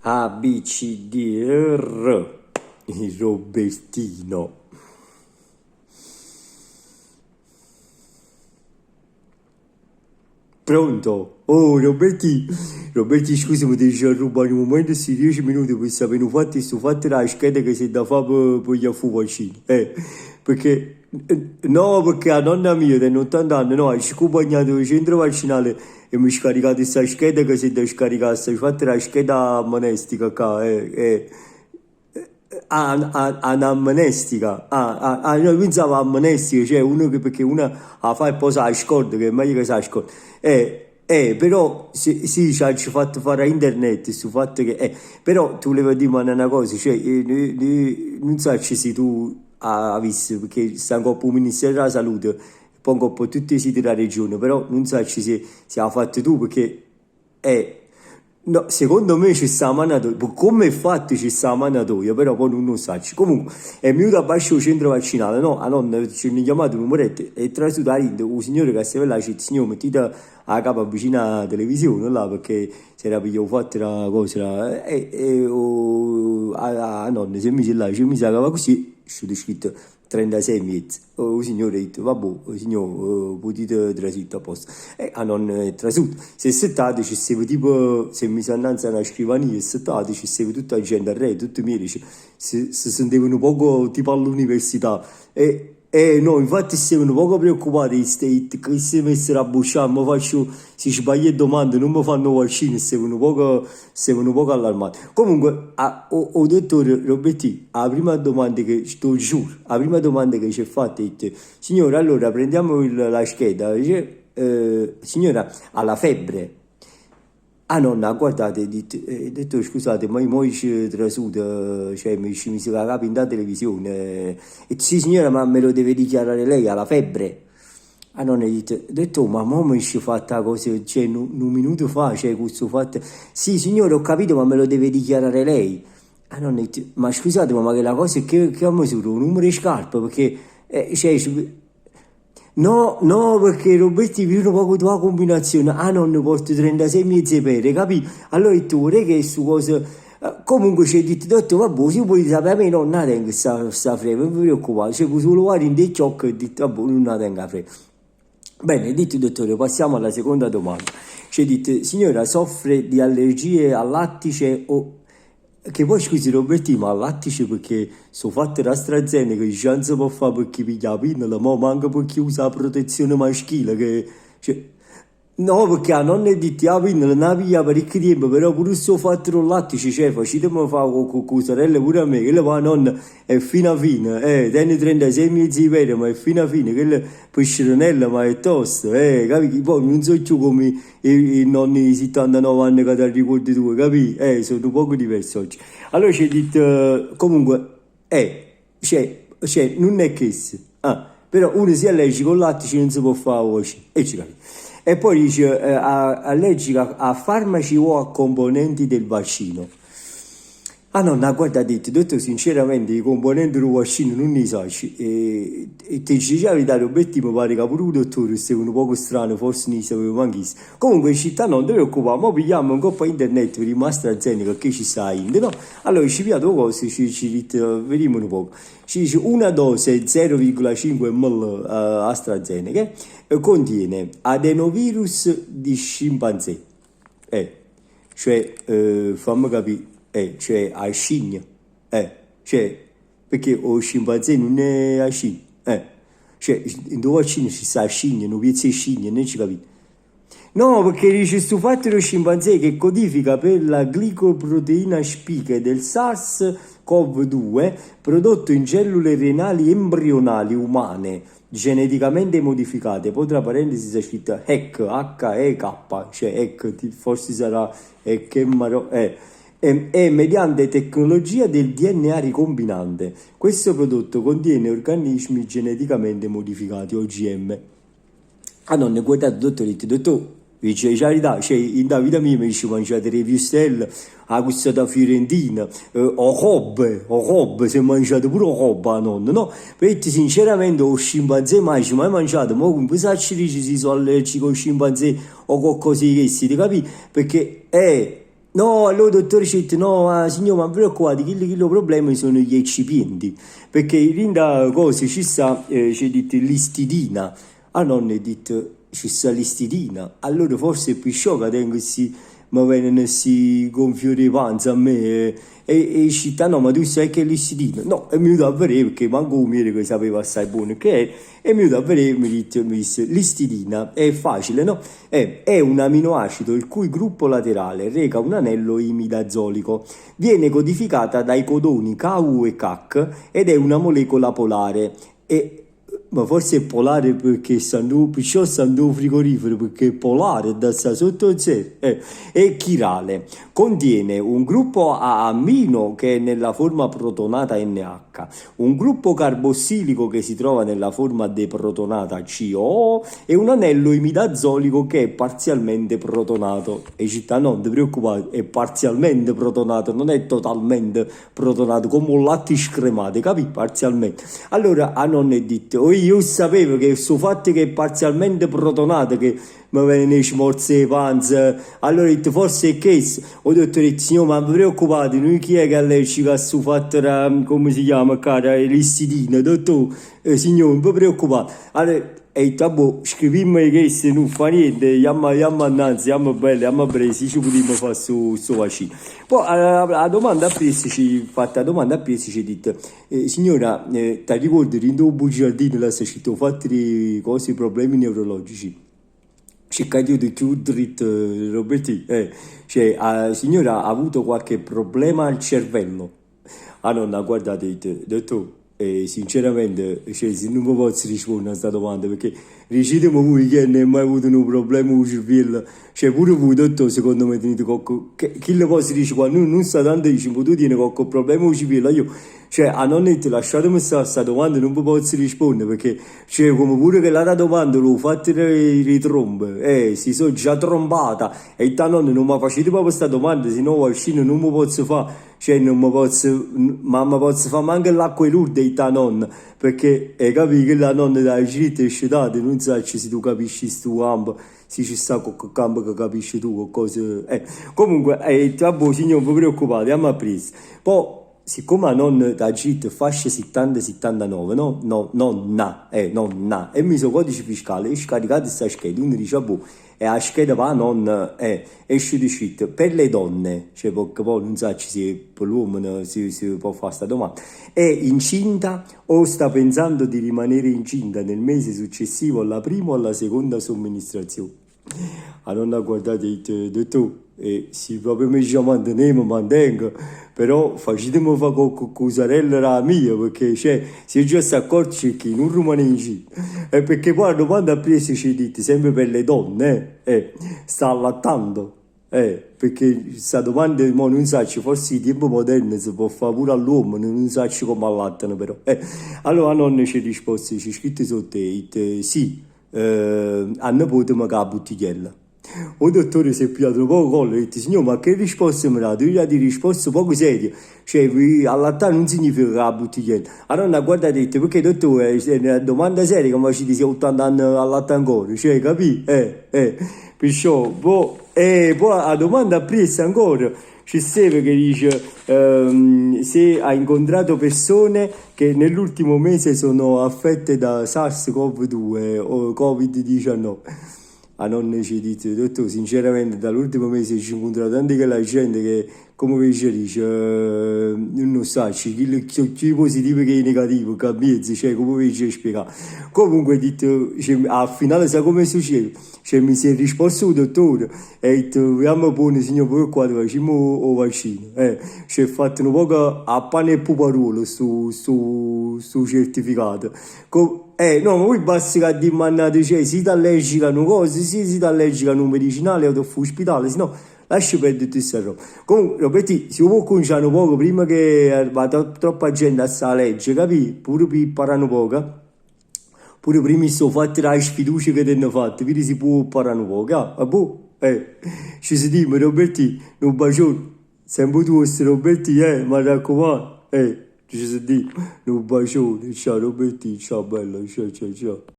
A, B, C, D, R. Il Robertino. Pronto? Oh, Roberti, scusa, mi devi rubare un momento, questi 10 minuti per sapere fatti, sto fatto la scheda che si da fare per gli affu vaccini. Perché, no, perché la nonna mia, da 80 anni, no, ci ha accompagnato al centro vaccinale e mi ha scaricato questa scheda che si da scaricare, si è fatta la scheda amnestica qua, anamnestica, io pensavo amnestica, cioè uno che perché una la fa e poi se la scorda, che è meglio che se la scorda. Però sì, ci ha fatto fare a internet sul fatto che, però tu volevo dire una cosa, cioè, non so se tu hai visto, perché sta un po' il Ministero della Salute, poi un po' tutti i siti della regione, però non so se ha fatto tu, perché, no, secondo me ci sta manatoia, come è fatto ci sta manatoia, però poi non lo so. Comunque, è venuto a Bascio centro vaccinale, no? A nonna ci hanno chiamato un numeretto e tra su da ride, un signore che stava là, dice, signore, mettete la capa vicino alla televisione, là, perché si era pigliato fatto la cosa, a nonna si è messo là, ci mi sa che così, c'è scritto 36 mezzi. Il signore ha detto, vabbè, signore, potete trasito a posto. E non trasuto. Se settate ci stava tipo, se mi sono innanzi alla scrivania, settate ci stava tutta la gente a re, tutti i medici, si sentivano poco tipo all'università. No, infatti stavano poco preoccupati, che si messero a bucciare, mi faccio, si sbaglia domande, non mi fanno vaccini, stavano poco allarmati. Comunque, o dottore Roberti, la prima domanda che, sto giuro, la prima domanda che ci ha fatto è, signora, allora prendiamo la scheda, dice, signora, ha la febbre. Ah nonna, guardate, ho detto scusate, ma io mo ci trasuto, cioè mi si la capo in televisione. E sì signora, ma me lo deve dichiarare lei, ha la febbre. Ah nonna, ho detto, "Oh, ma mo mi ci fatta cosa, cioè un minuto fa, cioè questo fatto. Sì signore, ho capito, ma me lo deve dichiarare lei. Ah nonna, ho detto, ma scusate, ma che la cosa è che ho misurato un numero di scarpe, perché, cioè, no, no, perché Roberti viene poco tua combinazione. Ah, non ne porto 36 mezze pere, capi? Allora tu vorrei che su cosa. Comunque ci hai detto, dottore, vabbè, se vuoi sapere, a me non la tengo sta frega, non vi preoccupate. Cioè, solo guardi in dei ciocchi e detto, vabbè, non la tengo a frega. Bene, detto dottore, passiamo alla seconda domanda. Ci hai detto, signora, soffre di allergie al lattice o che poi scusi Roberti, ma al lattice perché sono fatte da AstraZeneca, che già non si può fare perché piglia la pinna, ma manca perché usa la protezione maschile, che... Cioè, no, perché la nonna è di la pinna, non la piglia parecchio tempo, però pure se ho fatto il lattice, cioè, facetemi fare con sorelle pure a me, che la nonna è fina fina, tiene 36 mesi di pere, ma è fina fina, quella pescironella, ma è tosta, capi? Poi non so più come i nonni di 79 anni che ti ricordi tu, capi? Sono un poco diversi oggi. Allora ci ha detto, comunque, non è che però uno si è allergico al lattice non si può fare voce, e ci capi. E poi dice, allergica a farmaci o a componenti del vaccino. Ah no, no, guarda, ha detto, detto sinceramente, i componenti del vaccino non ne so, e ti dice la verità, Roberti mi pare che pure un dottore sia un poco strano, forse ne sapevo anche io. Comunque in città non ti preoccupare, ma pigliamo un po' internet, vediamo AstraZeneca che ci sta in, no? Allora ci piato cose, vediamo un po'. Ci dice una dose 0,5 ml AstraZeneca contiene adenovirus di scimpanzé, fammi capire. Cioè a scimmia, cioè, perché o scimpanzé non è a scimmia, cioè, in due vaccini ci sta a scimmia, non piezza scimmia, non ci capite. No, perché dice sto fatto lo scimpanzé che codifica per la glicoproteina spike del SARS-CoV-2 prodotto in cellule renali embrionali umane geneticamente modificate. Poi tra parentesi c'è scritto HEK, H-E-K, cioè HEK, forse sarà e mediante tecnologia del DNA ricombinante. Questo prodotto contiene organismi geneticamente modificati, OGM. Ah no, ne guardate, dottore, dice la verità, cioè, in da vita mia mi dice mangiate le piustelle, la custata fiorentina, o cobbe, se mangiate pure o cobbe, nonna, no? Perché sinceramente o scimpanzé mai ci mai mangiato, ma come sa ci dice si sono allergico al scimpanzé o qualcosa di che si, capi? Perché No, allora dottore Cetto, no, signor, ma preoccupate, che problemi sono gli eccipienti, perché in da cose ci sta, c'è detto l'istidina, a non è detto ci sta l'istidina, allora forse è più sciocca, tengo si, ma vengono si gonfio di panza a me, e città, no, ma tu sai che è l'istidina? No, è venuto a vedere, perché manco un mio che sapeva assai buono che è venuto a vedere, mi disse, l'istidina è facile, no? È un aminoacido il cui gruppo laterale reca un anello imidazolico. Viene codificata dai codoni Ku e Kak ed è una molecola polare. E, ma forse è polare perché stanno, perciò stanno frigorifero perché è polare da sta sotto zero. È chirale. Contiene un gruppo amino che è nella forma protonata NH, un gruppo carbossilico che si trova nella forma deprotonata COO e un anello imidazolico che è parzialmente protonato. E città non ti preoccupare, è parzialmente protonato, non è totalmente protonato, come un latte scremato, capi? Parzialmente. Allora a nonno è detto, io sapevo che sul fatto che è parzialmente protonato che mi viene smorze le panze, allora ho detto forse è questo, ho detto signor ma non vi preoccupate, noi chi è che è allergico a sul fatto, come si chiama cara, l'istidina, dottore, signor non vi preoccupate, allora e boh, scrivimmi che se non fa niente, andiamo annanzi, andiamo belli, andiamo presi, ci potremmo fare su vaccino. Poi la domanda a Pies ci fatta la domanda a Pies ci ha detto, signora, ti ricordi in un bugiardino la ci ho fatto cose, problemi neurologici? C'è caduto più dritto, Roberti, cioè, la signora ha avuto qualche problema al cervello. Ah nonna, guardate, detto, sinceramente, cioè, se non mi posso rispondere a questa domanda, perché riuscitemi voi che non hai mai avuto un problema con il cervello, cioè pure voi, dottore, secondo me tenete qualche, chi le posso dire quando non sta tanto dice, ma tu tieni qualche problema con il cervello, io, cioè, a nonnetta, lasciatemi questa domanda, non vi posso rispondere, perché, cioè, come pure che la domanda l'ho fatta le trombe, si sono già trombata, e da nonna non mi facete proprio questa domanda, se no vaccino non mi posso fare, cioè non mi posso, ma mi posso fare anche l'acqua e l'urde di ta nonna, perché capi che la nonna da scritta è scettata, non sa se tu capisci sto campo, se ci sta qualche campo che capisci tu, qualcosa, comunque, vabbè, signor, non vi preoccupate, andiamo a preso. Poi, siccome la nonna da GIT fascia 70-79, no? No, nonna, nonna, e mi sono codice fiscale, e scaricato questa scheda, uno dice, boh, e la scheda va non esce di shit per le donne, cioè perché poi non sa se per l'uomo si può fare questa domanda, è incinta o sta pensando di rimanere incinta nel mese successivo alla prima o alla seconda somministrazione? La nonna ha guardato e ha detto, se proprio mi ci mantengo, però facetemi fare con cosarella la mia, perché cioè, si è già accorto che non rimane incinta. Perché poi la domanda a preso ci dite sempre per le donne, sta allattando. Perché questa domanda mo non sa, forse in tempo moderno si può fare pure all'uomo, non sa come allattano però. Allora la nonna ci ha risposto, c'è scritto sotto, sì, a nipote mi la bottigliella. O dottore si è pigliato un po' collo e ha detto, signor, ma che risposta mi date? Io gli ho dato risposte poco serie. Cioè, allattare non significa che la bottiglietta. Allora, guarda, ha detto, perché dottore, è una domanda seria, come ci dice 80 anni allattare ancora. Cioè, capì? Perciò, poi la domanda appresa ancora. C'è Seve che dice se ha incontrato persone che nell'ultimo mese sono affette da SARS-CoV-2 o Covid-19. A nonna ci dice, dottore, sinceramente dall'ultimo mese ci incontra tante che la gente che, come vi dice, non sa, chi è positivo che è negativo, che mezzo, cioè come vi dice spiegare. Comunque, detto, al finale sa come succede? Cioè, mi si è risposto il dottore e ha detto, vediamo buono signor, pure qua facciamo il vaccino. Ci ha fatto un po' a pane e puparuolo su certificato. No, ma voi basta che dimandate, cioè, siete allergici a una cosa, sì, siete allergici a un medicinale o a un ospedale, se no lascia perdere tutto questa roba. Comunque, Roberti, si può cominciare un poco prima che vada troppa gente a sta legge, capi? Pure per imparare un poco. Pure prima sono fatte la sfiducia che ti hanno fatto, quindi si può imparare un poco, ah, boh, ci sentiamo, Roberti, un bacione, sempre tu, Roberti, mi raccomando, ci sentiamo, un bacione, ciao Roberti, ciao bella, ciao ciao ciao.